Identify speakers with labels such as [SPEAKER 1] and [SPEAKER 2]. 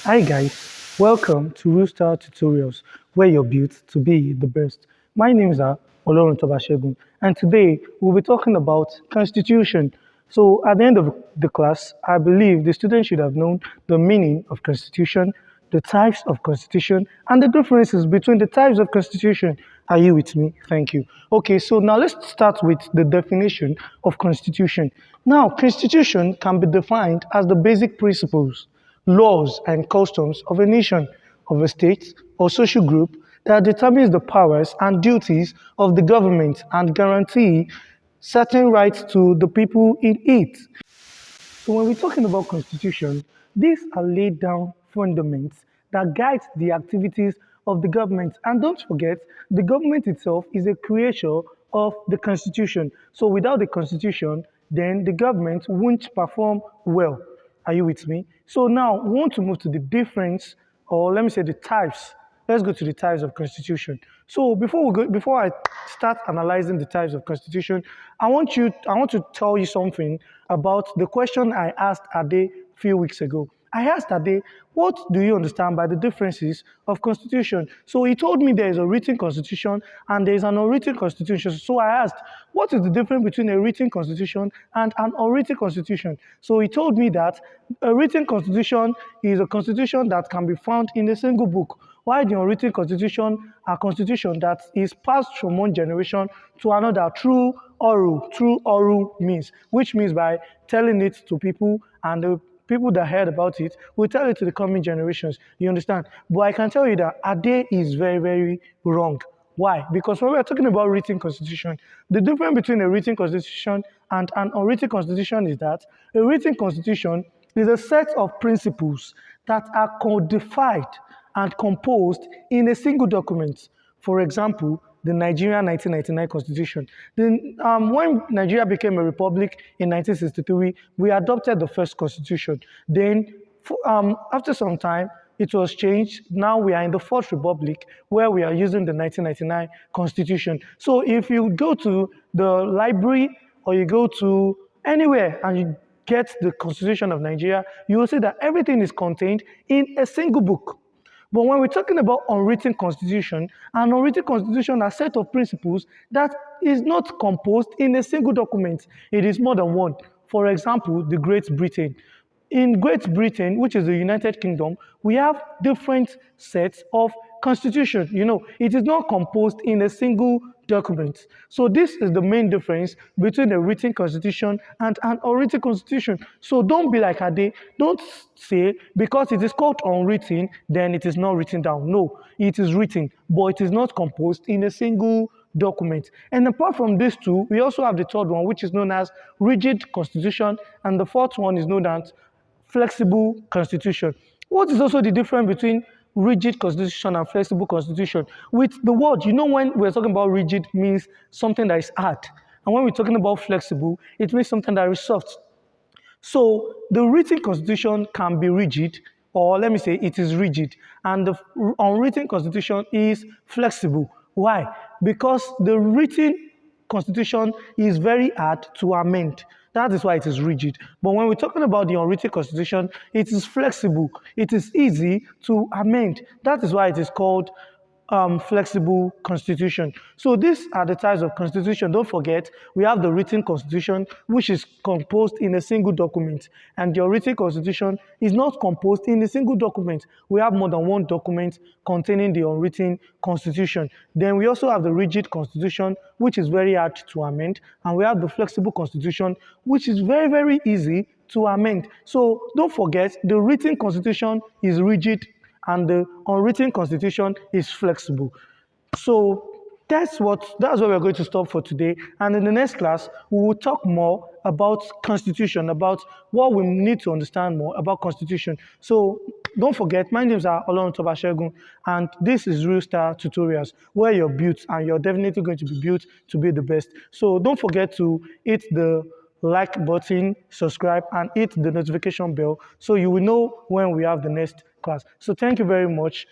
[SPEAKER 1] Hi guys, welcome to Rooster Tutorials, where you're built to be the best. My name is Olorun Tobashegun, and today we'll be talking about Constitution. So at the end of the class, I believe the students should have known the meaning of Constitution, the types of Constitution, and the differences between the types of Constitution. Are you with me? Thank you. Okay, so now let's start with the definition of Constitution. Now, Constitution can be defined as the basic principles, laws and customs of a nation, of a state, or social group that determines the powers and duties of the government and guarantee certain rights to the people in it. So when we're talking about constitution, these are laid down fundaments that guide the activities of the government. And don't forget, the government itself is a creature of the constitution. So without the constitution, then the government won't perform well. Are you with me? So now we want to move to the difference, or let me say the types. Let's go to the types of constitution. So before I start analyzing the types of constitution, I want to tell you something about the question I asked Ade a few weeks ago. I asked Ade, what do you understand by the differences of constitution? So he told me there is a written constitution and there is an unwritten constitution. So I asked, what is the difference between a written constitution and an unwritten constitution? So he told me that a written constitution is a constitution that can be found in a single book, while the unwritten constitution are constitution that is passed from one generation to another through oral means, which means by telling it to people, and the people that heard about it will tell it to the coming generations. You understand? But I can tell you that Ade is very, very wrong. Why? Because when we are talking about written constitution, the difference between a written constitution and an unwritten constitution is that a written constitution is a set of principles that are codified and composed in a single document. For example, the Nigerian 1999 Constitution. When Nigeria became a republic in 1963, we adopted the first constitution. Then, after some time, it was changed. Now we are in the Fourth Republic where we are using the 1999 Constitution. So if you go to the library or you go to anywhere and you get the Constitution of Nigeria, you will see that everything is contained in a single book. But when we're talking about unwritten constitution, an unwritten constitution are a set of principles that is not composed in a single document. It is more than one. For example, the Great Britain. In Great Britain, which is the United Kingdom, we have different sets of constitution. You know, it is not composed in a single document. So this is the main difference between a written constitution and an unwritten constitution. So don't be like Ade. Don't say because it is called unwritten, then it is not written down. No, it is written, but it is not composed in a single document. And apart from these two, we also have the third one, which is known as rigid constitution, and the fourth one is known as flexible constitution. What is also the difference between rigid constitution and flexible constitution? With the word, you know, when we're talking about rigid means something that is hard. And when we're talking about flexible, it means something that is soft. So the written constitution can be rigid, or let me say it is rigid, and the unwritten constitution is flexible. Why? Because the written constitution is very hard to amend. That is why it is rigid. But when we're talking about the unwritten constitution, it is flexible. It is easy to amend. That is why it is called flexible constitution. So these are the types of constitution. Don't forget, we have the written constitution, which is composed in a single document. And the written constitution is not composed in a single document. We have more than one document containing the unwritten constitution. Then we also have the rigid constitution, which is very hard to amend. And we have the flexible constitution, which is very, very easy to amend. So don't forget, the written constitution is rigid and the unwritten constitution is flexible. So that's where we're going to stop for today. And in the next class, we will talk more about constitution, about what we need to understand more about constitution. So don't forget, my name is Olorun Tobashegun, and this is Real Star Tutorials, where you're built and you're definitely going to be built to be the best. So don't forget to hit the like button, subscribe, and hit the notification bell so you will know when we have the next class. So thank you very much.